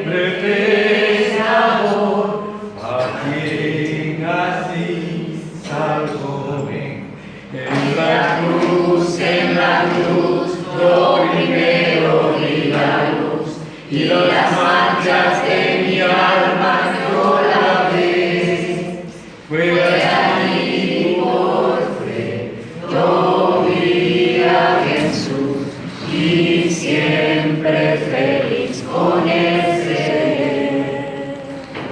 siempre amor, a quien así salvóme. En la cruz, yo primero vi la luz, y las manchas de mi alma yo la vi. Fue allí por fe, yo vi a Jesús, y siempre feliz con él seré.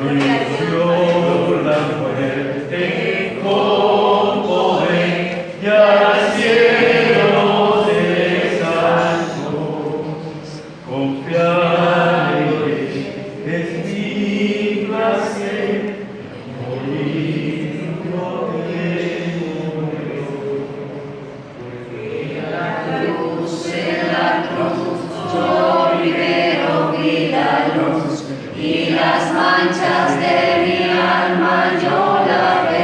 Venció la muerte con poder, y al cielo se salvó. Confiaré, es mi placer, morir por él murió. En la cruz, yo primero vi la luz, y las manchas de mi alma yo la ve.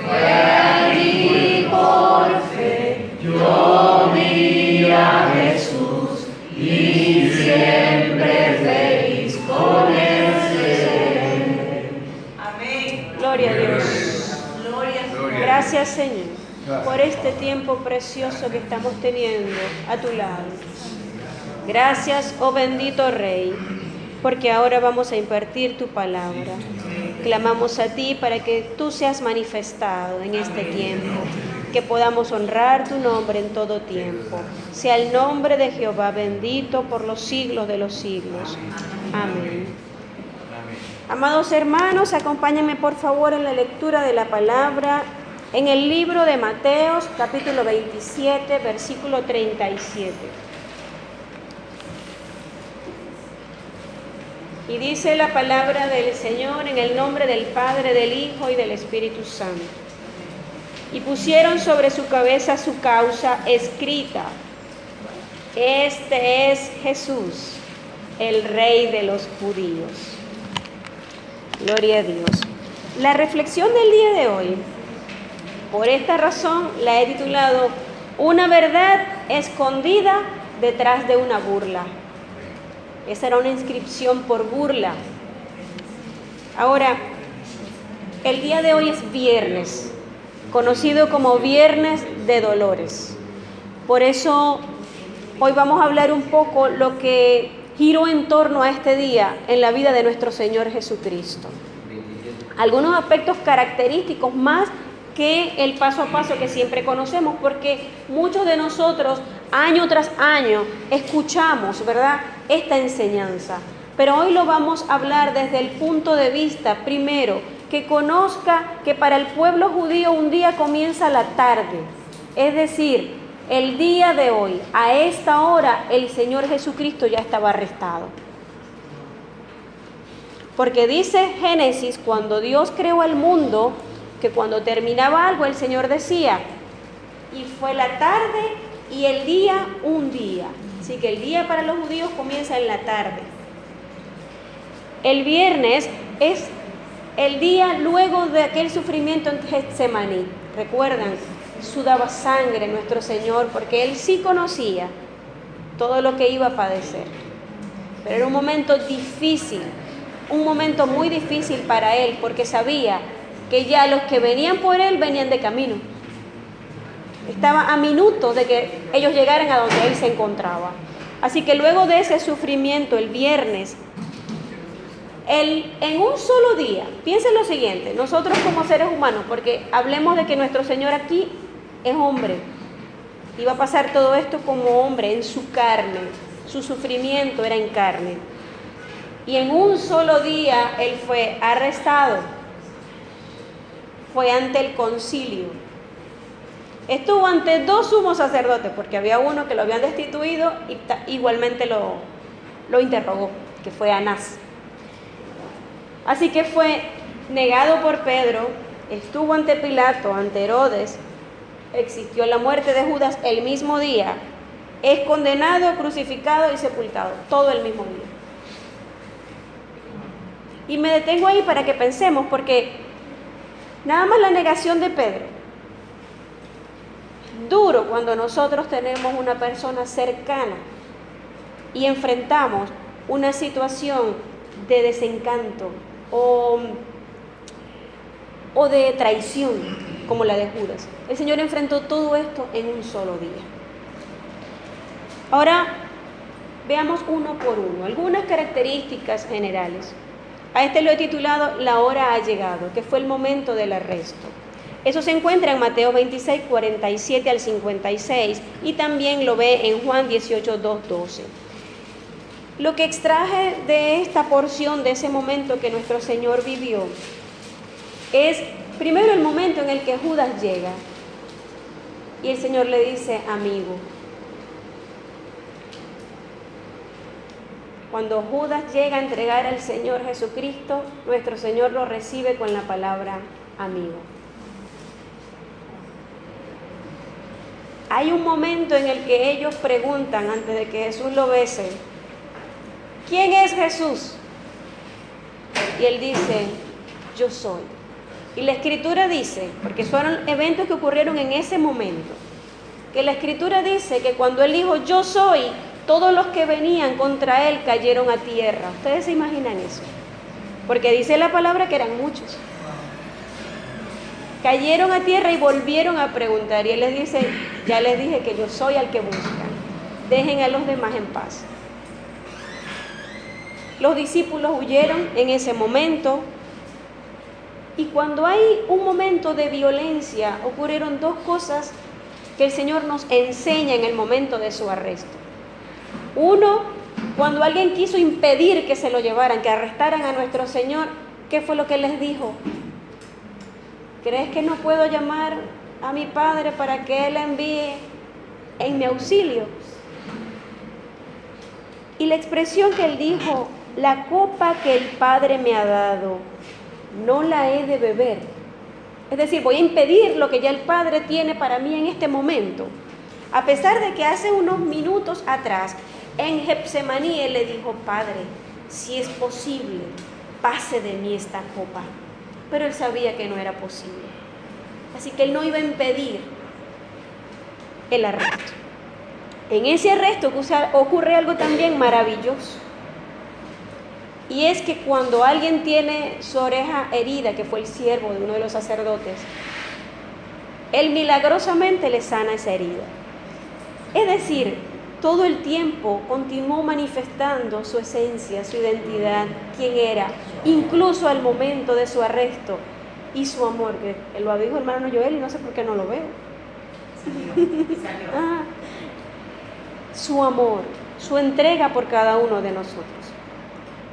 Fue allí por fe, yo vi a Jesús, y siempre feliz con él seré. Amén. Gloria a Dios. Gloria a Dios. Gracias, Señor, por este tiempo precioso que estamos teniendo a tu lado. Gracias, oh bendito Rey, porque ahora vamos a impartir tu palabra. Clamamos a ti para que tú seas manifestado en este tiempo, que podamos honrar tu nombre en todo tiempo. Sea el nombre de Jehová bendito por los siglos de los siglos. Amén. Amados hermanos, acompáñenme por favor en la lectura de la palabra en el libro de Mateos, capítulo 27, versículo 37. Y dice la palabra del Señor en el nombre del Padre, del Hijo y del Espíritu Santo. Y pusieron sobre su cabeza su causa escrita: Este es Jesús, el Rey de los judíos. Gloria a Dios. La reflexión del día de hoy, por esta razón, la he titulado Una verdad escondida detrás de una burla. Esa era una inscripción por burla. Ahora, el día de hoy es viernes, conocido como Viernes de Dolores. Por eso, hoy vamos a hablar un poco lo que giró en torno a este día en la vida de nuestro Señor Jesucristo. Algunos aspectos característicos más que el paso a paso que siempre conocemos, porque muchos de nosotros año tras año escuchamos, ¿verdad?, esta enseñanza. Pero hoy lo vamos a hablar desde el punto de vista, primero, que conozca que para el pueblo judío un día comienza a la tarde, es decir, el día de hoy, a esta hora, el Señor Jesucristo ya estaba arrestado. Porque dice Génesis, cuando Dios creó el mundo, que cuando terminaba algo el Señor decía, y fue la tarde y el día un día. Así que el día para los judíos comienza en la tarde. El viernes es el día luego de aquel sufrimiento en Getsemaní. ¿Recuerdan? Sudaba sangre nuestro Señor porque Él sí conocía todo lo que iba a padecer. Pero era un momento difícil, un momento muy difícil para Él, porque sabía que ya los que venían por Él venían de camino. Estaba a minutos de que ellos llegaran a donde Él se encontraba. Así que luego de ese sufrimiento, el viernes, en un solo día, piensen lo siguiente, nosotros como seres humanos, porque hablemos de que nuestro Señor aquí es hombre, iba a pasar todo esto como hombre, en su carne, su sufrimiento era en carne. Y en un solo día Él fue arrestado, fue ante el concilio, estuvo ante dos sumos sacerdotes, porque había uno que lo habían destituido y igualmente lo interrogó, que fue Anás. Así que fue negado por Pedro, estuvo ante Pilato, ante Herodes, existió la muerte de Judas el mismo día, es condenado, crucificado y sepultado, todo el mismo día. Y me detengo ahí para que pensemos, porque nada más la negación de Pedro. Duro cuando nosotros tenemos una persona cercana y enfrentamos una situación de desencanto o de traición como la de Judas. El Señor enfrentó todo esto en un solo día. Ahora veamos uno por uno, algunas características generales. A este lo he titulado La hora ha llegado, que fue el momento del arresto. Eso se encuentra en Mateo 26, 47 al 56 y también lo ve en Juan 18, 2, 12. Lo que extraje de esta porción, de ese momento que nuestro Señor vivió, es primero el momento en el que Judas llega y el Señor le dice, amigo. Cuando Judas llega a entregar al Señor Jesucristo, nuestro Señor lo recibe con la palabra amigo. Hay un momento en el que ellos preguntan, antes de que Jesús lo bese, ¿quién es Jesús? Y él dice, yo soy. Y la Escritura dice, porque fueron eventos que ocurrieron en ese momento, que la Escritura dice que cuando él dijo, yo soy, todos los que venían contra él cayeron a tierra. ¿Ustedes se imaginan eso? Porque dice la palabra que eran muchos. Cayeron a tierra y volvieron a preguntar. Y él les dice, ya les dije que yo soy al que buscan. Dejen a los demás en paz. Los discípulos huyeron en ese momento. Y cuando hay un momento de violencia, ocurrieron dos cosas que el Señor nos enseña en el momento de su arresto. Uno, cuando alguien quiso impedir que se lo llevaran, que arrestaran a nuestro Señor, ¿qué fue lo que les dijo? ¿Crees que no puedo llamar a mi Padre para que Él envíe en mi auxilio? Y la expresión que Él dijo, la copa que el Padre me ha dado, no la he de beber. Es decir, voy a impedir lo que ya el Padre tiene para mí en este momento. A pesar de que hace unos minutos atrás, en Getsemaní, Él le dijo, Padre, si es posible, pase de mí esta copa. Pero Él sabía que no era posible. Así que Él no iba a impedir el arresto. En ese arresto ocurre algo también maravilloso. Y es que cuando alguien tiene su oreja herida, que fue el siervo de uno de los sacerdotes, Él milagrosamente le sana esa herida. Es decir, todo el tiempo continuó manifestando su esencia, su identidad, quién era, incluso al momento de su arresto y su amor, que lo dijo el hermano Joel y no sé por qué no lo veo. Su amor, su entrega por cada uno de nosotros.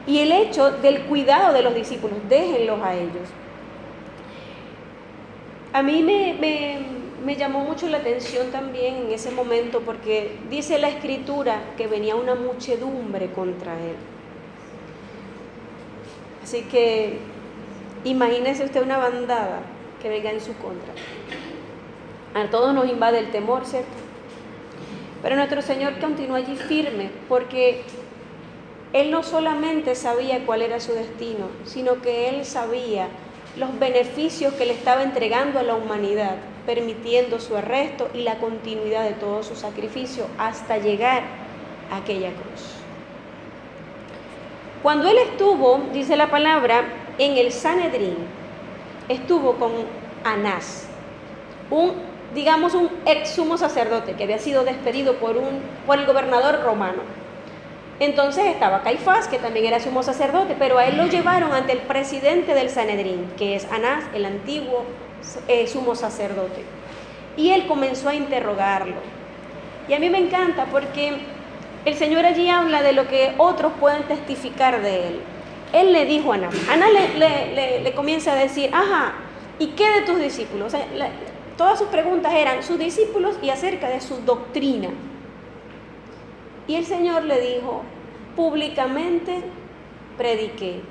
Y el hecho del cuidado de los discípulos, déjenlos a ellos. A mí me llamó mucho la atención también en ese momento porque dice la Escritura que venía una muchedumbre contra él. Así que imagínese usted una bandada que venga en su contra. A todos nos invade el temor, ¿cierto? Pero nuestro Señor continuó allí firme porque Él no solamente sabía cuál era su destino, sino que Él sabía los beneficios que le estaba entregando a la humanidad, permitiendo su arresto y la continuidad de todo su sacrificio hasta llegar a aquella cruz. Cuando Él estuvo, dice la palabra, en el Sanedrín, estuvo con Anás, un ex sumo sacerdote que había sido despedido por el gobernador romano. Entonces estaba Caifás, que también era sumo sacerdote, pero a él lo llevaron ante el presidente del Sanedrín, que es Anás, el antiguo sumo sacerdote. Y él comenzó a interrogarlo. Y a mí me encanta porque el Señor allí habla de lo que otros pueden testificar de él. Él le dijo a Anás, le comienza a decir, ajá, ¿y qué de tus discípulos? O sea, todas sus preguntas eran sus discípulos y acerca de su doctrina. Y el Señor le dijo, públicamente prediqué.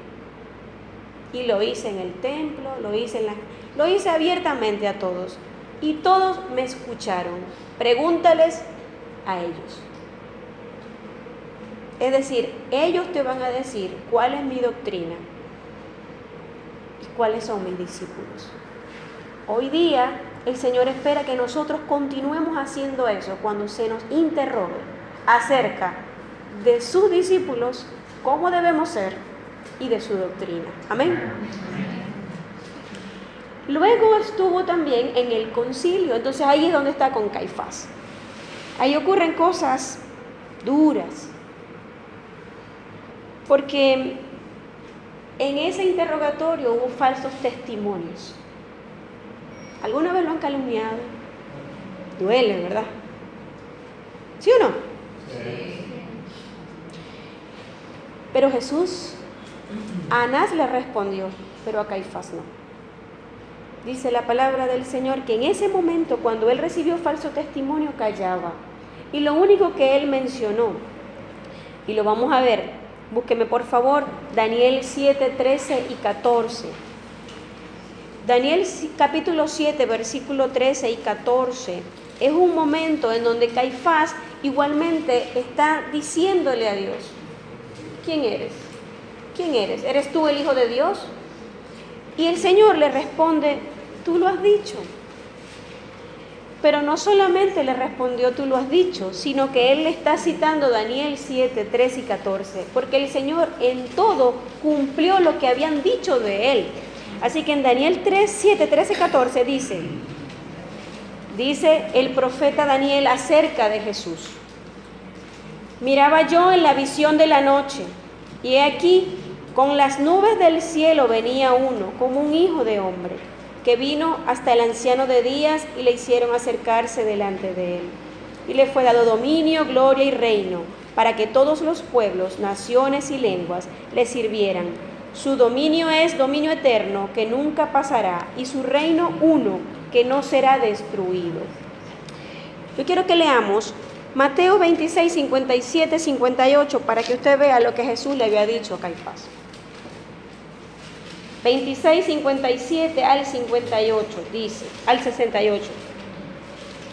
Y lo hice en el templo, lo hice abiertamente a todos. Y todos me escucharon. Pregúntales a ellos. Es decir, ellos te van a decir cuál es mi doctrina y cuáles son mis discípulos. Hoy día el Señor espera que nosotros continuemos haciendo eso cuando se nos interrogue acerca de sus discípulos cómo debemos ser y de su doctrina. Amén. Luego estuvo también en el concilio, entonces ahí es donde está con Caifás. Ahí ocurren cosas duras, porque en ese interrogatorio hubo falsos testimonios. ¿Alguna vez lo han calumniado? Duele, ¿verdad? ¿Sí o no? Sí. Pero Jesús, a Anás le respondió, pero a Caifás no. Dice la palabra del Señor que en ese momento, cuando él recibió falso testimonio, callaba. Y lo único que él mencionó, y lo vamos a ver, búsqueme por favor, Daniel 7, 13 y 14. Daniel capítulo 7, versículo 13 y 14. Es un momento en donde Caifás igualmente está diciéndole a Dios, ¿quién eres? ¿Quién eres? ¿Eres tú el Hijo de Dios? Y el Señor le responde, tú lo has dicho. Pero no solamente le respondió, tú lo has dicho, sino que él le está citando Daniel 7, 13 y 14, porque el Señor en todo cumplió lo que habían dicho de él. Así que en Daniel 3, 7, 13 y 14 dice el profeta Daniel acerca de Jesús. Miraba yo en la visión de la noche, y he aquí, con las nubes del cielo venía uno, como un hijo de hombre, que vino hasta el anciano de días y le hicieron acercarse delante de él. Y le fue dado dominio, gloria y reino, para que todos los pueblos, naciones y lenguas le sirvieran. Su dominio es dominio eterno, que nunca pasará, y su reino uno, que no será destruido. Yo quiero que leamos Mateo 26, 57, 58, para que usted vea lo que Jesús le había dicho a Caifás. 26, 57 al 58, dice, al 68.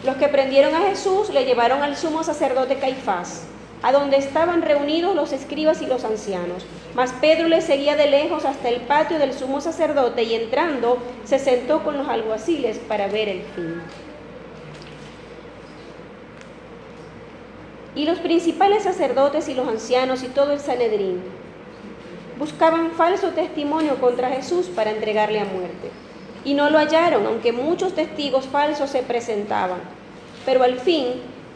Los que prendieron a Jesús le llevaron al sumo sacerdote Caifás, a donde estaban reunidos los escribas y los ancianos. Mas Pedro le seguía de lejos hasta el patio del sumo sacerdote y entrando se sentó con los alguaciles para ver el fin. Y los principales sacerdotes y los ancianos y todo el Sanedrín buscaban falso testimonio contra Jesús para entregarle a muerte. Y no lo hallaron, aunque muchos testigos falsos se presentaban. Pero al fin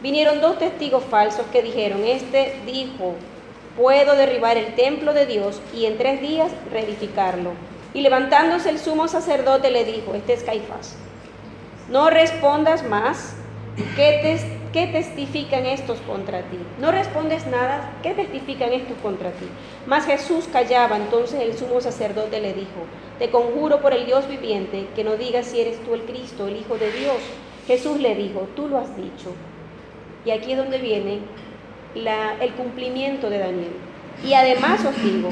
vinieron 2 testigos falsos que dijeron, este dijo, puedo derribar el templo de Dios y en 3 días reedificarlo. Y levantándose el sumo sacerdote le dijo, este es Caifás, no respondas más, ¿qué testifican estos contra ti? No respondes nada, ¿qué testifican estos contra ti? Mas Jesús callaba. Entonces el sumo sacerdote le dijo, te conjuro por el Dios viviente, que no digas si eres tú el Cristo, el Hijo de Dios. Jesús le dijo, tú lo has dicho. Y aquí es donde viene el cumplimiento de Daniel. Y además os digo,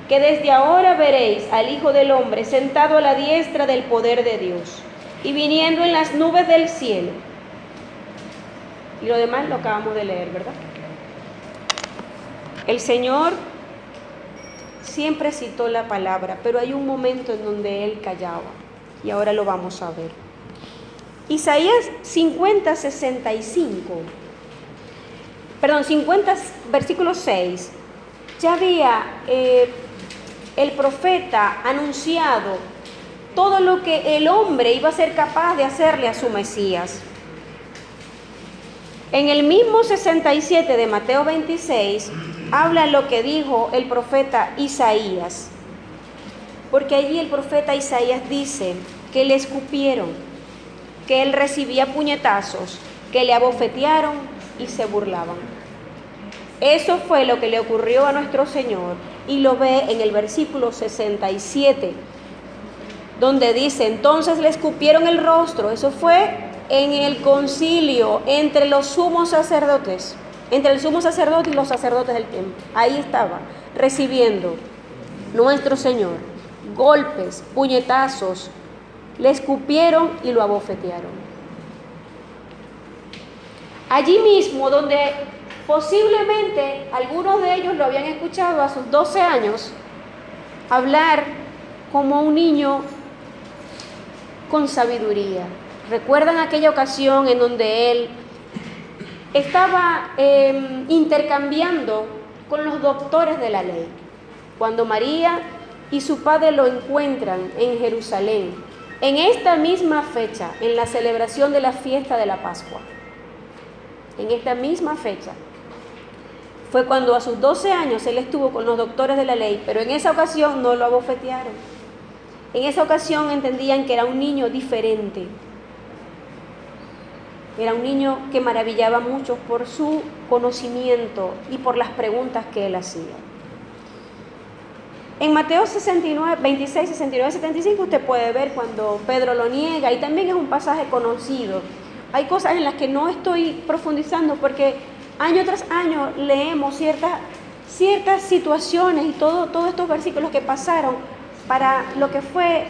que desde ahora veréis al Hijo del Hombre sentado a la diestra del poder de Dios, y viniendo en las nubes del cielo. Y lo demás lo acabamos de leer, ¿verdad? El Señor siempre citó la palabra, pero hay un momento en donde Él callaba. Y ahora lo vamos a ver. Isaías 50, versículo 6. Ya había el profeta anunciado todo lo que el hombre iba a ser capaz de hacerle a su Mesías. En el mismo 67 de Mateo 26 habla lo que dijo el profeta Isaías, porque allí el profeta Isaías dice que le escupieron, que él recibía puñetazos, que le abofetearon y se burlaban. Eso fue lo que le ocurrió a nuestro Señor, y lo ve en el versículo 67, donde dice, entonces le escupieron el rostro. Eso fue en el concilio entre los sumos sacerdotes, entre el sumo sacerdote y los sacerdotes del templo. Ahí estaba recibiendo nuestro Señor golpes, puñetazos, le escupieron y lo abofetearon. Allí mismo donde posiblemente algunos de ellos lo habían escuchado a sus 12 años hablar como un niño con sabiduría. ¿Recuerdan aquella ocasión en donde él estaba intercambiando con los doctores de la ley. Cuando María y su padre lo encuentran en Jerusalén, en esta misma fecha, en la celebración de la fiesta de la Pascua, en esta misma fecha, fue cuando a sus 12 años él estuvo con los doctores de la ley, pero en esa ocasión no lo abofetearon. En esa ocasión entendían que era un niño diferente. Era un niño que maravillaba a muchos por su conocimiento y por las preguntas que él hacía. En Mateo 69, 26, 69, 75 usted puede ver cuando Pedro lo niega, y también es un pasaje conocido. Hay cosas en las que no estoy profundizando porque año tras año leemos ciertas situaciones y todos estos versículos que pasaron para lo que fue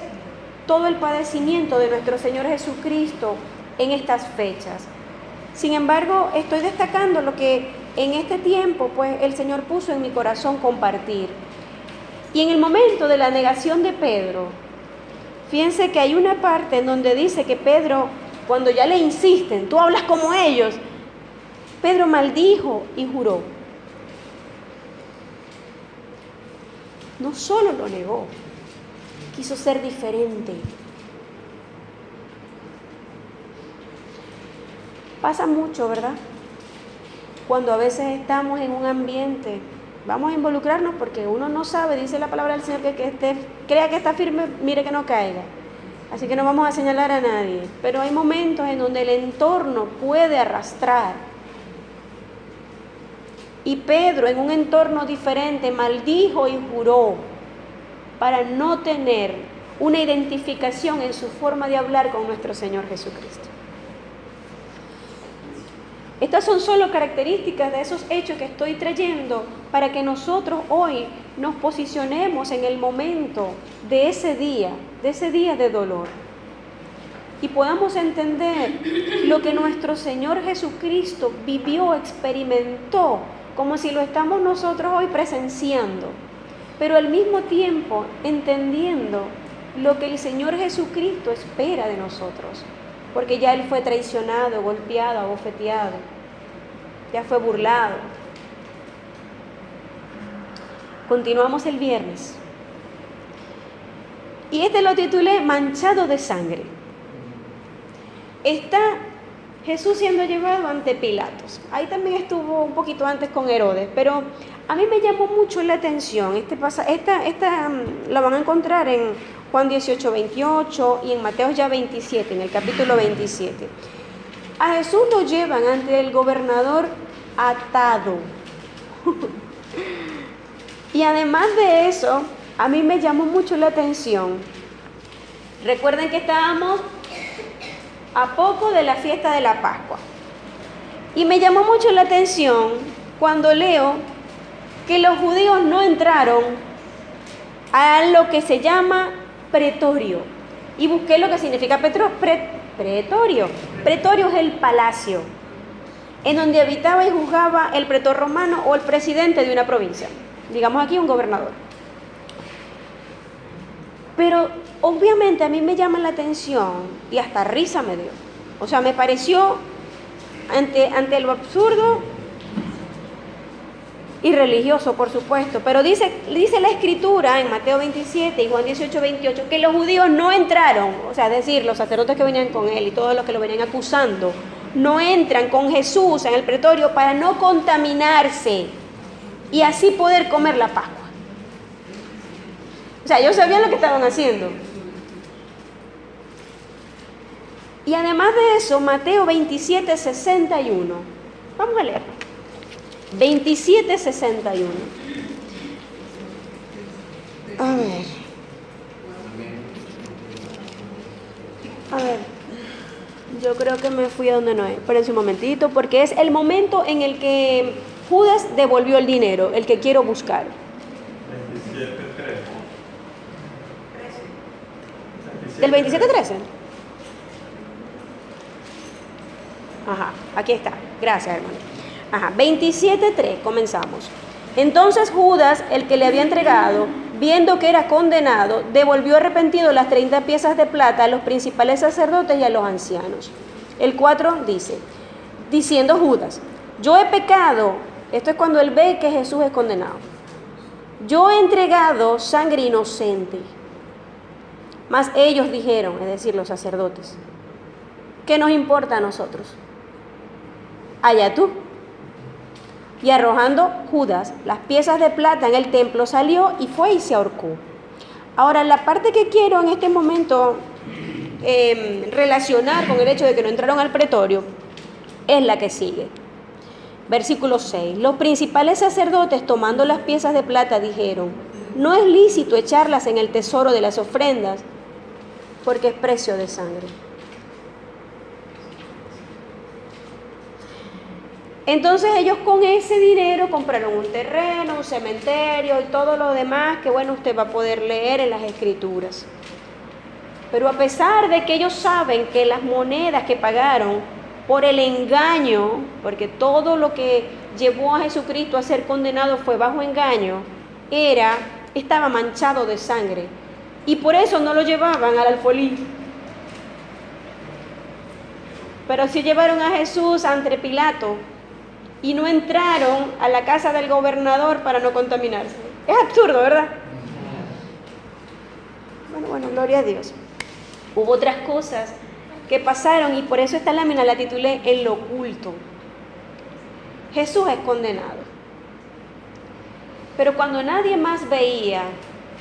todo el padecimiento de nuestro Señor Jesucristo en estas fechas. Sin embargo, estoy destacando lo que en este tiempo pues el Señor puso en mi corazón compartir. Y en el momento de la negación de Pedro, fíjense que hay una parte en donde dice que Pedro, cuando ya le insisten, tú hablas como ellos, Pedro maldijo y juró. No solo lo negó, quiso ser diferente. Pasa mucho, ¿verdad? Cuando a veces estamos en un ambiente, vamos a involucrarnos porque uno no sabe, dice la palabra del Señor, crea que está firme, mire que no caiga. Así que no vamos a señalar a nadie. Pero hay momentos en donde el entorno puede arrastrar. Y Pedro, en un entorno diferente, maldijo y juró para no tener una identificación en su forma de hablar con nuestro Señor Jesucristo. Estas son solo características de esos hechos que estoy trayendo para que nosotros hoy nos posicionemos en el momento de ese día de dolor. Y podamos entender lo que nuestro Señor Jesucristo vivió, experimentó, como si lo estamos nosotros hoy presenciando, pero al mismo tiempo entendiendo lo que el Señor Jesucristo espera de nosotros, porque ya Él fue traicionado, golpeado, abofeteado, ya fue burlado. Continuamos el viernes. Y lo titulé Manchado de sangre. Está Jesús siendo llevado ante Pilatos. Ahí también estuvo un poquito antes con Herodes, pero a mí me llamó mucho la atención. La van a encontrar en Juan 18, 28 y en Mateo ya 27, en el capítulo 27. A Jesús lo llevan ante el gobernador atado. Y además de eso, a mí me llamó mucho la atención. Recuerden que estábamos a poco de la fiesta de la Pascua. Y me llamó mucho la atención cuando leo que los judíos no entraron a lo que se llama pretorio. Y busqué lo que significa pretorio. Pretorio es el palacio en donde habitaba y juzgaba el pretor romano o el presidente de una provincia. Digamos aquí un gobernador. Pero obviamente a mí me llama la atención y hasta risa me dio. O sea, me pareció ante lo absurdo y religioso, por supuesto. Pero dice la Escritura en Mateo 27 y Juan 18, 28 que los judíos no entraron, o sea, es decir, los sacerdotes que venían con él y todos los que lo venían acusando, no entran con Jesús en el pretorio para no contaminarse y así poder comer la Pascua. O sea, ellos sabían lo que estaban haciendo. Y además de eso, Mateo 27, 61. Vamos a leerlo. 27, 61. A ver. Yo creo que me fui a donde no es. Espérense un momentito, porque es el momento en el que Judas devolvió el dinero, el que quiero buscar. 27, 13. ¿Del 27, 13? Ajá, aquí está. Gracias, hermano. Ajá, 27:3, comenzamos. Entonces Judas, el que le había entregado, viendo que era condenado, devolvió arrepentido las 30 piezas de plata a los principales sacerdotes y a los ancianos. El 4 dice, diciendo Judas, yo he pecado. Esto es cuando él ve que Jesús es condenado. Yo he entregado sangre inocente. Mas ellos dijeron, es decir, los sacerdotes, ¿qué nos importa a nosotros? Allá tú. Y arrojando Judas las piezas de plata en el templo, salió y fue y se ahorcó. Ahora, la parte que quiero en este momento relacionar con el hecho de que no entraron al pretorio es la que sigue. Versículo 6. Los principales sacerdotes, tomando las piezas de plata, dijeron, no es lícito echarlas en el tesoro de las ofrendas, porque es precio de sangre. Entonces ellos con ese dinero compraron un terreno, un cementerio y todo lo demás que, bueno, usted va a poder leer en las Escrituras. Pero a pesar de que ellos saben que las monedas que pagaron por el engaño, porque todo lo que llevó a Jesucristo a ser condenado fue bajo engaño, estaba manchado de sangre. Y por eso no lo llevaban al alfolí. Pero sí llevaron a Jesús ante Pilato y no entraron a la casa del gobernador para no contaminarse. Es absurdo, ¿verdad? Bueno, gloria a Dios. Hubo otras cosas que pasaron y por eso esta lámina la titulé En lo oculto. Jesús es condenado. Pero cuando nadie más veía,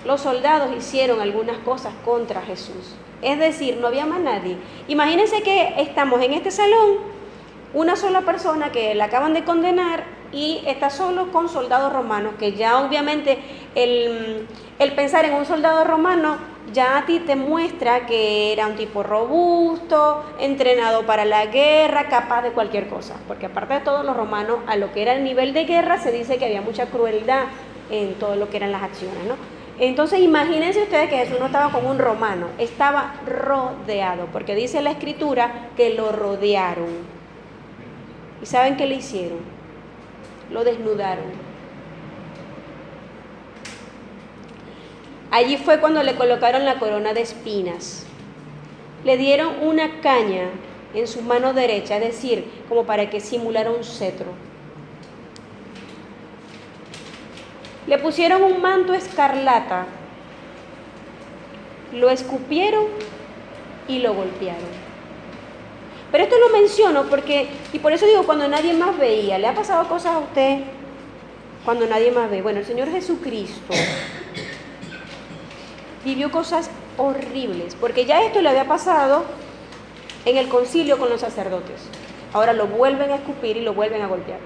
los soldados hicieron algunas cosas contra Jesús. Es decir, no había más nadie. Imagínense que estamos en este salón, una sola persona que la acaban de condenar y está solo con soldados romanos, que ya obviamente el pensar en un soldado romano ya a ti te muestra que era un tipo robusto, entrenado para la guerra, capaz de cualquier cosa. Porque aparte de todo, los romanos, a lo que era el nivel de guerra, se dice que había mucha crueldad en todo lo que eran las acciones, ¿no? Entonces imagínense ustedes que Jesús no estaba con un romano, estaba rodeado, porque dice la Escritura que lo rodearon. ¿Y saben qué le hicieron? Lo desnudaron. Allí fue cuando le colocaron la corona de espinas. Le dieron una caña en su mano derecha, es decir, como para que simulara un cetro. Le pusieron un manto escarlata, lo escupieron y lo golpearon. Pero esto lo menciono porque, y por eso digo, cuando nadie más veía, ¿le ha pasado cosas a usted cuando nadie más ve? Bueno, el Señor Jesucristo vivió cosas horribles, porque ya esto le había pasado en el concilio con los sacerdotes. Ahora lo vuelven a escupir y lo vuelven a golpear.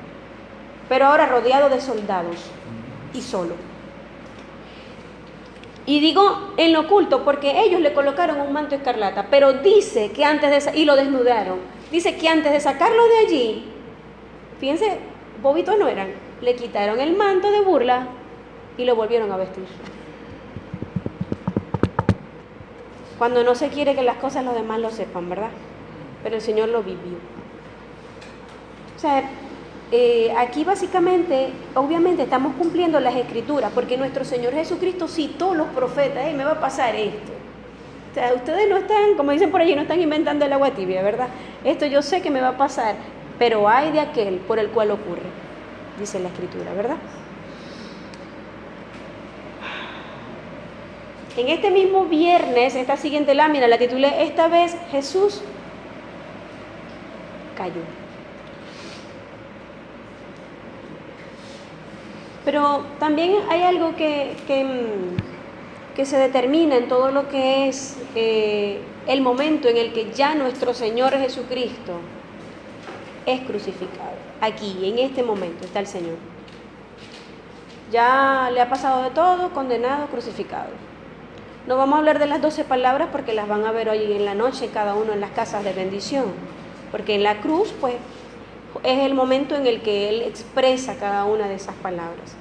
Pero ahora rodeado de soldados y solo. Y digo en lo oculto porque ellos le colocaron un manto escarlata, pero dice que antes de y lo desnudaron. Dice que antes de sacarlo de allí, fíjense, bobitos no eran, le quitaron el manto de burla y lo volvieron a vestir. Cuando no se quiere que las cosas los demás lo sepan, ¿verdad? Pero el Señor lo vivió. O sea, aquí básicamente, obviamente estamos cumpliendo las Escrituras, porque nuestro Señor Jesucristo citó los profetas, me va a pasar esto. O sea, ustedes no están, como dicen por allí, no están inventando el agua tibia, ¿verdad? Esto yo sé que me va a pasar, pero hay de aquel por el cual ocurre, dice la Escritura, ¿verdad? En este mismo viernes, esta siguiente lámina la titulé, esta vez Jesús cayó. Pero también hay algo que se determina en todo lo que es el momento en el que ya nuestro Señor Jesucristo es crucificado. Aquí, en este momento, está el Señor. Ya le ha pasado de todo, condenado, crucificado. No vamos a hablar de las 12 palabras porque las van a ver hoy en la noche, cada uno en las casas de bendición. Porque en la cruz, pues, es el momento en el que Él expresa cada una de esas palabras.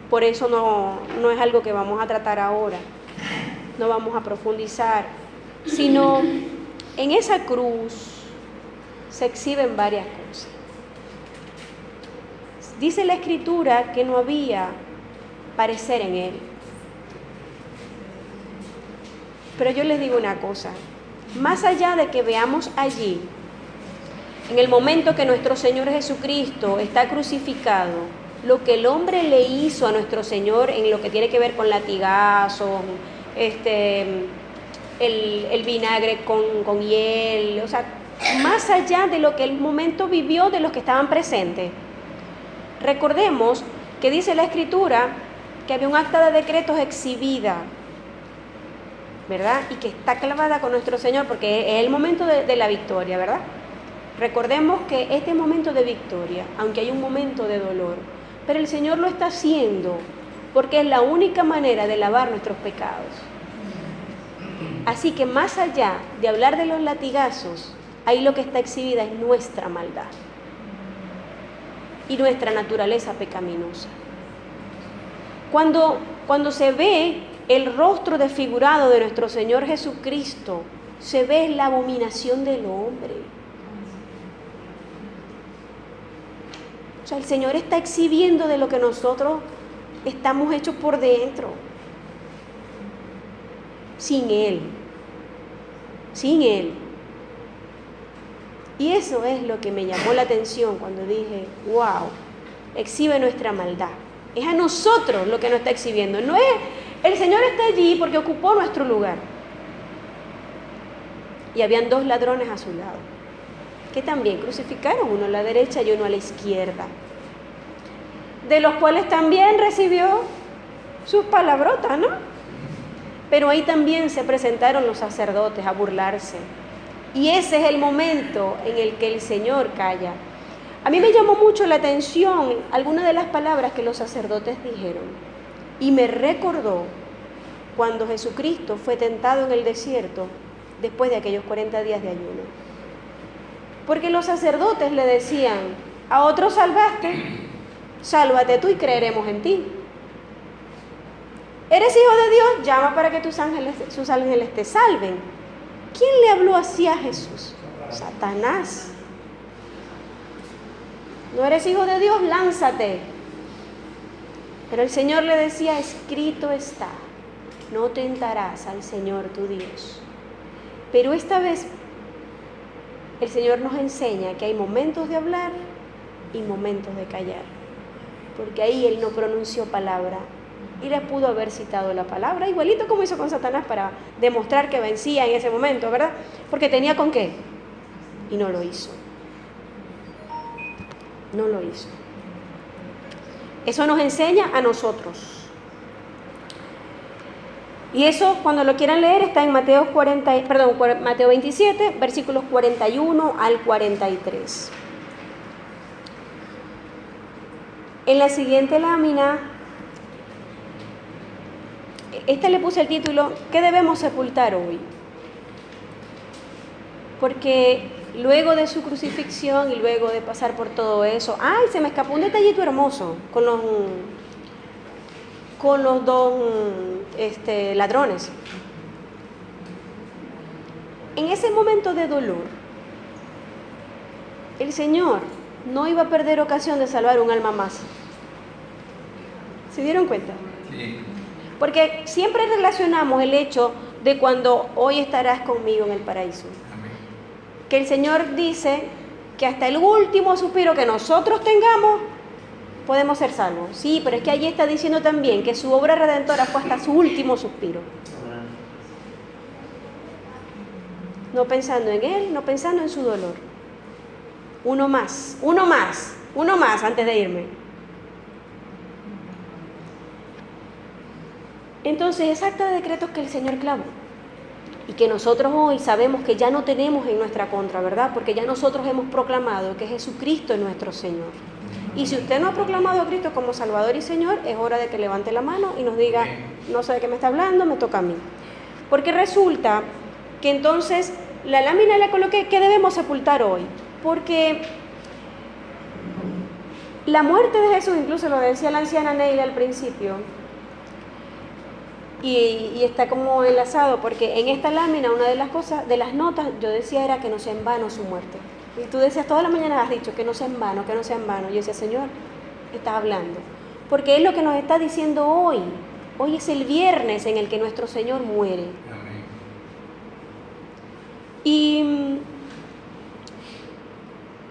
Por eso no es algo que vamos a tratar ahora, no vamos a profundizar, sino en esa cruz se exhiben varias cosas. Dice la Escritura que no había parecer en Él. Pero yo les digo una cosa, más allá de que veamos allí En el momento que nuestro Señor Jesucristo está crucificado, lo que el hombre le hizo a nuestro Señor en lo que tiene que ver con latigazos, el vinagre con hiel, o sea, más allá de lo que el momento vivió de los que estaban presentes. Recordemos que dice la Escritura que había un acta de decretos exhibida, ¿verdad? Y que está clavada con nuestro Señor porque es el momento de la victoria, ¿verdad? Recordemos que este momento de victoria, aunque hay un momento de dolor, pero el Señor lo está haciendo porque es la única manera de lavar nuestros pecados. Así que más allá de hablar de los latigazos, ahí lo que está exhibida es nuestra maldad y nuestra naturaleza pecaminosa. Cuando se ve el rostro desfigurado de nuestro Señor Jesucristo, se ve la abominación del hombre. O sea, el Señor está exhibiendo de lo que nosotros estamos hechos por dentro. Sin Él. Sin Él. Y eso es lo que me llamó la atención cuando dije, wow, exhibe nuestra maldad. Es a nosotros lo que nos está exhibiendo. No es, el Señor está allí porque ocupó nuestro lugar. Y habían 2 ladrones a su lado, que también crucificaron, uno a la derecha y uno a la izquierda, de los cuales también recibió sus palabrotas, ¿no? Pero ahí también se presentaron los sacerdotes a burlarse. Y ese es el momento en el que el Señor calla. A mí me llamó mucho la atención algunas de las palabras que los sacerdotes dijeron. Y me recordó cuando Jesucristo fue tentado en el desierto después de aquellos 40 días de ayuno. Porque los sacerdotes le decían, a otros salvaste, sálvate tú y creeremos en ti. ¿Eres hijo de Dios? Llama para que sus ángeles te salven. ¿Quién le habló así a Jesús? Satanás. ¿No eres hijo de Dios? Lánzate. Pero el Señor le decía, escrito está, no tentarás al Señor tu Dios. Pero esta vez el Señor nos enseña que hay momentos de hablar y momentos de callar. Porque ahí Él no pronunció palabra. Y le pudo haber citado la palabra, igualito como hizo con Satanás para demostrar que vencía en ese momento, ¿verdad? Porque tenía con qué. Y no lo hizo. No lo hizo. Eso nos enseña a nosotros. Y eso, cuando lo quieran leer, está en Mateo 27, versículos 41 al 43. En la siguiente lámina, esta le puse el título, ¿qué debemos sepultar hoy? Porque luego de su crucifixión y luego de pasar por todo eso, ¡ay! Se me escapó un detallito hermoso con los 2 ladrones. En ese momento de dolor, el Señor no iba a perder ocasión de salvar un alma más. ¿Se dieron cuenta? Sí. Porque siempre relacionamos el hecho de cuando hoy estarás conmigo en el paraíso. Amén. Que el Señor dice que hasta el último suspiro que nosotros tengamos, podemos ser salvos. Sí, pero es que allí está diciendo también que su obra redentora fue hasta su último suspiro. No pensando en Él, no pensando en su dolor. Uno más antes de irme. Entonces, es acta de decretos que el Señor clavó y que nosotros hoy sabemos que ya no tenemos en nuestra contra, ¿verdad? Porque ya nosotros hemos proclamado que Jesucristo es nuestro Señor. Y si usted no ha proclamado a Cristo como Salvador y Señor, es hora de que levante la mano y nos diga, no sé de qué me está hablando, me toca a mí. Porque resulta que entonces la lámina la coloqué, ¿qué debemos sepultar hoy? Porque la muerte de Jesús, incluso lo decía la anciana Neila al principio, y está como enlazado, porque en esta lámina una de las cosas, de las notas, yo decía era que no sea en vano su muerte. Y tú decías, todas las mañanas has dicho que no sea en vano, que no sea en vano. Yo decía, Señor, estás hablando. Porque es lo que nos está diciendo hoy. Hoy es el viernes en el que nuestro Señor muere.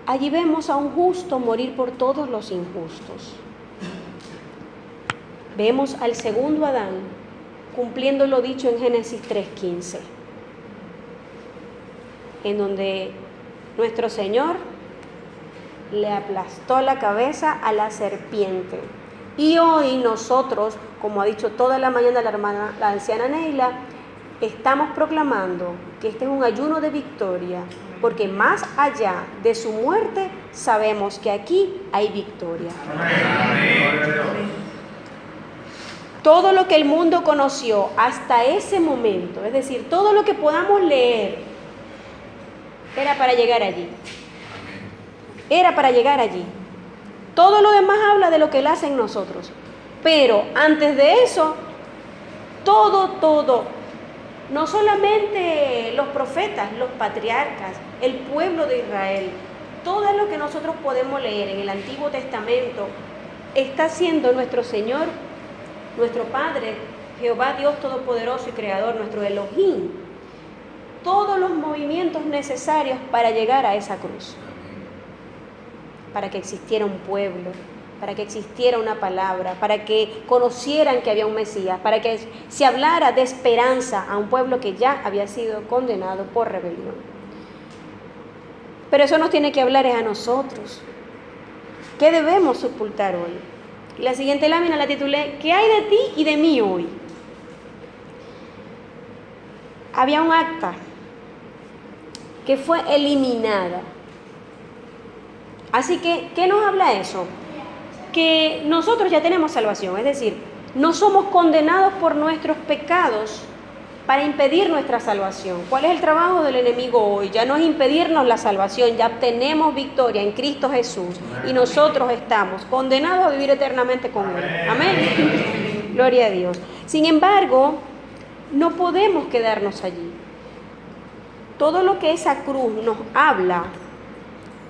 allí vemos a un justo morir por todos los injustos. Vemos al segundo Adán cumpliendo lo dicho en Génesis 3:15, en donde nuestro Señor le aplastó la cabeza a la serpiente. Y hoy nosotros, como ha dicho toda la mañana la anciana Neila, estamos proclamando que este es un ayuno de victoria, porque más allá de su muerte sabemos que aquí hay victoria. Todo lo que el mundo conoció hasta ese momento, es decir, todo lo que podamos leer, era para llegar allí. Era para llegar allí. Todo lo demás habla de lo que Él hace en nosotros. Pero antes de eso, todo, no solamente los profetas, los patriarcas, el pueblo de Israel, todo lo que nosotros podemos leer en el Antiguo Testamento, está haciendo nuestro Señor, nuestro Padre, Jehová Dios Todopoderoso y Creador, nuestro Elohim, todos los movimientos necesarios para llegar a esa cruz. Para que existiera un pueblo, para que existiera una palabra, para que conocieran que había un Mesías, para que se hablara de esperanza a un pueblo que ya había sido condenado por rebelión. Pero eso nos tiene que hablar es a nosotros. ¿Qué debemos sepultar hoy? Y la siguiente lámina la titulé ¿Qué hay de ti y de mí hoy? Había un acta que fue eliminada. Así que, ¿qué nos habla eso? Que nosotros ya tenemos salvación, es decir, no somos condenados por nuestros pecados para impedir nuestra salvación. ¿Cuál es el trabajo del enemigo hoy? Ya no es impedirnos la salvación, ya tenemos victoria en Cristo Jesús y nosotros estamos condenados a vivir eternamente con Él. Amén. Gloria a Dios. Sin embargo, no podemos quedarnos allí. Todo lo que esa cruz nos habla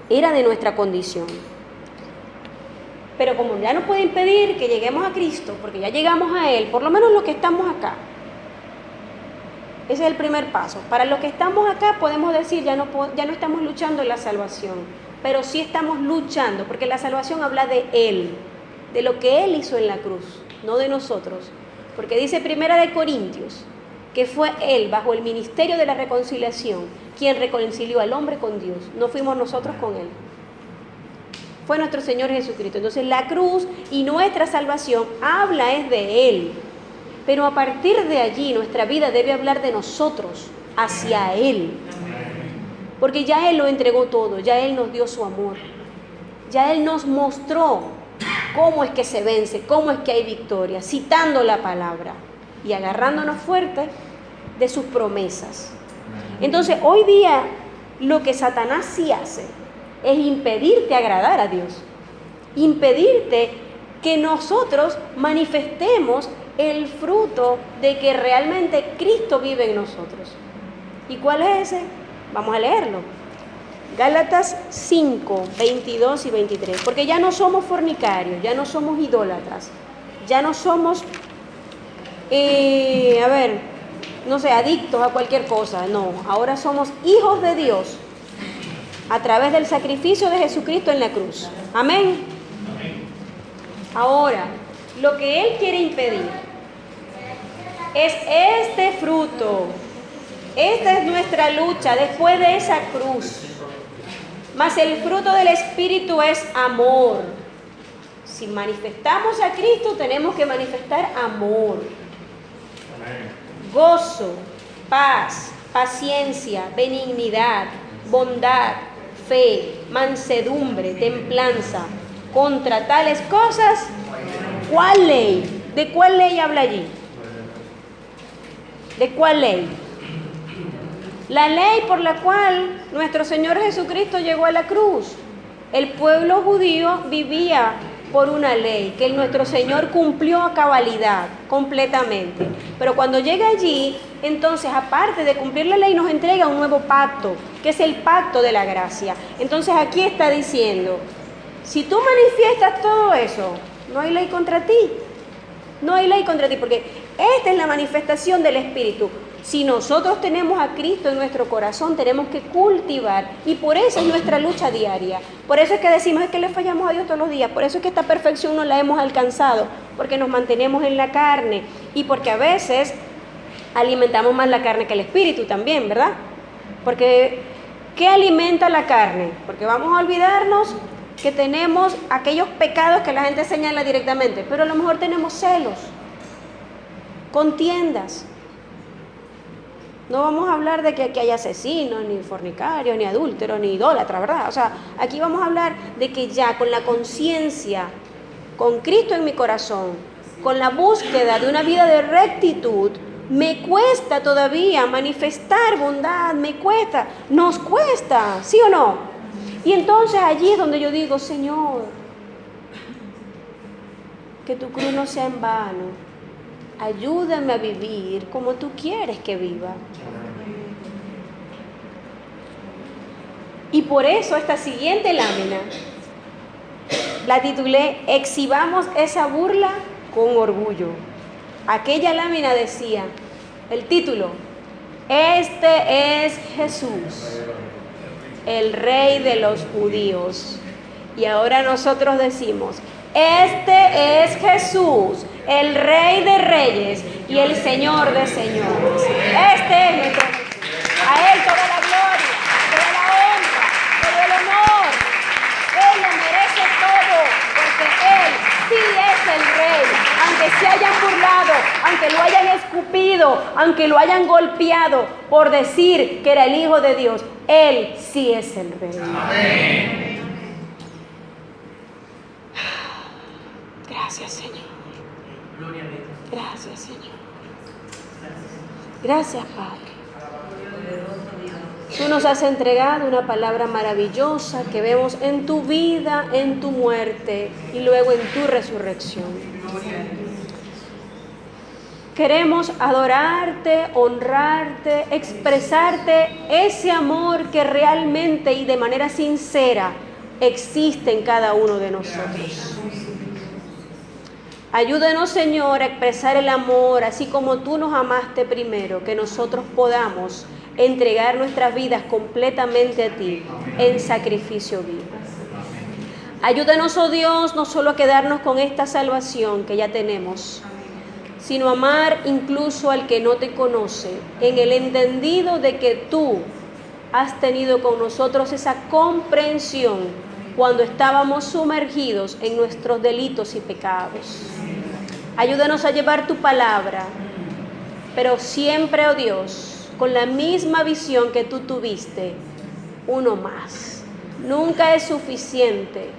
era de nuestra condición. Pero como ya no puede impedir que lleguemos a Cristo, porque ya llegamos a Él, por lo menos los que estamos acá, ese es el primer paso. Para los que estamos acá podemos decir, ya no estamos luchando en la salvación, pero sí estamos luchando, porque la salvación habla de Él, de lo que Él hizo en la cruz, no de nosotros. Porque dice 1 Corintios, que fue Él, bajo el ministerio de la reconciliación, quien reconcilió al hombre con Dios. No fuimos nosotros con Él. Fue nuestro Señor Jesucristo. Entonces la cruz y nuestra salvación habla es de Él. Pero a partir de allí nuestra vida debe hablar de nosotros hacia Él. Porque ya Él lo entregó todo, ya Él nos dio su amor. Ya Él nos mostró cómo es que se vence, cómo es que hay victoria, citando la palabra y agarrándonos fuerte de sus promesas. Entonces, hoy día lo que Satanás sí hace es impedirte agradar a Dios, impedirte que nosotros manifestemos el fruto de que realmente Cristo vive en nosotros. ¿Y cuál es ese? Vamos a leerlo. Gálatas 5, 22 y 23. Porque ya no somos fornicarios, ya no somos idólatras, ya no somos adictos a cualquier cosa, no, ahora somos hijos de Dios a través del sacrificio de Jesucristo en la cruz. Amén. Ahora, lo que Él quiere impedir es este fruto. Esta es nuestra lucha después de esa cruz. Mas el fruto del Espíritu es amor. Si manifestamos a Cristo, tenemos que manifestar amor, gozo, paz, paciencia, benignidad, bondad, fe, mansedumbre, templanza. Contra tales cosas, ¿cuál ley? ¿De cuál ley habla allí? ¿De cuál ley? La ley por la cual nuestro Señor Jesucristo llegó a la cruz. El pueblo judío vivía por una ley que nuestro Señor cumplió a cabalidad, completamente. Pero cuando llega allí, entonces, aparte de cumplir la ley, nos entrega un nuevo pacto, que es el pacto de la gracia. Entonces aquí está diciendo, si tú manifiestas todo eso, no hay ley contra ti. No hay ley contra ti, porque esta es la manifestación del Espíritu. Si nosotros tenemos a Cristo en nuestro corazón, tenemos que cultivar, y por eso es nuestra lucha diaria. Por eso es que decimos es que le fallamos a Dios todos los días, por eso es que esta perfección no la hemos alcanzado, porque nos mantenemos en la carne y porque a veces alimentamos más la carne que el espíritu también, ¿verdad? Porque ¿qué alimenta la carne? Porque vamos a olvidarnos que tenemos aquellos pecados que la gente señala directamente, pero a lo mejor tenemos celos, contiendas. No vamos a hablar de que aquí hay asesinos, ni fornicarios, ni adúlteros, ni idólatras, ¿verdad? O sea, aquí vamos a hablar de que ya con la conciencia, con Cristo en mi corazón, con la búsqueda de una vida de rectitud, me cuesta todavía manifestar bondad, me cuesta, nos cuesta, ¿sí o no? Y entonces allí es donde yo digo, Señor, que tu cruz no sea en vano. Ayúdame a vivir como tú quieres que viva. Y por eso esta siguiente lámina la titulé Exhibamos esa burla con orgullo. Aquella lámina decía, el título, Este es Jesús, el Rey de los judíos. Y ahora nosotros decimos, este es Jesús, el Rey de reyes y el Señor de señores. Este es nuestro Jesús. A Él toda la gloria, toda la honra, todo el honor. Él lo merece todo, porque Él sí es el Rey. Aunque se hayan burlado, aunque lo hayan escupido, aunque lo hayan golpeado por decir que era el Hijo de Dios, Él sí es el Rey. Amén. Gracias, Señor. Gracias, Señor. Gracias, Padre. Tú nos has entregado una palabra maravillosa que vemos en tu vida, en tu muerte y luego en tu resurrección. Queremos adorarte, honrarte, expresarte ese amor que realmente y de manera sincera existe en cada uno de nosotros. Ayúdanos, Señor, a expresar el amor, así como tú nos amaste primero, que nosotros podamos entregar nuestras vidas completamente a ti, en sacrificio vivo. Ayúdanos, oh Dios, no solo a quedarnos con esta salvación que ya tenemos, sino amar incluso al que no te conoce, en el entendido de que tú has tenido con nosotros esa comprensión cuando estábamos sumergidos en nuestros delitos y pecados. Ayúdanos a llevar tu palabra, pero siempre, oh Dios, con la misma visión que tú tuviste, uno más. Nunca es suficiente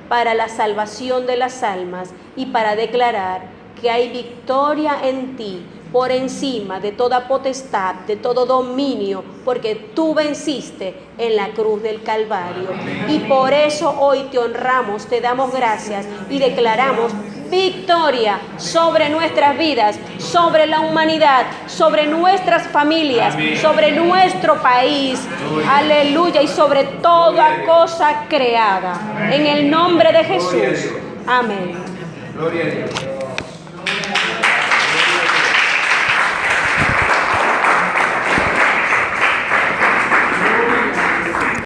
para la salvación de las almas y para declarar que hay victoria en ti, por encima de toda potestad, de todo dominio, porque tú venciste en la cruz del Calvario. Y por eso hoy te honramos, te damos gracias y declaramos victoria sobre nuestras vidas, sobre la humanidad, sobre nuestras familias, sobre nuestro país. Aleluya, y sobre toda cosa creada. En el nombre de Jesús. Amén. Gloria a Dios.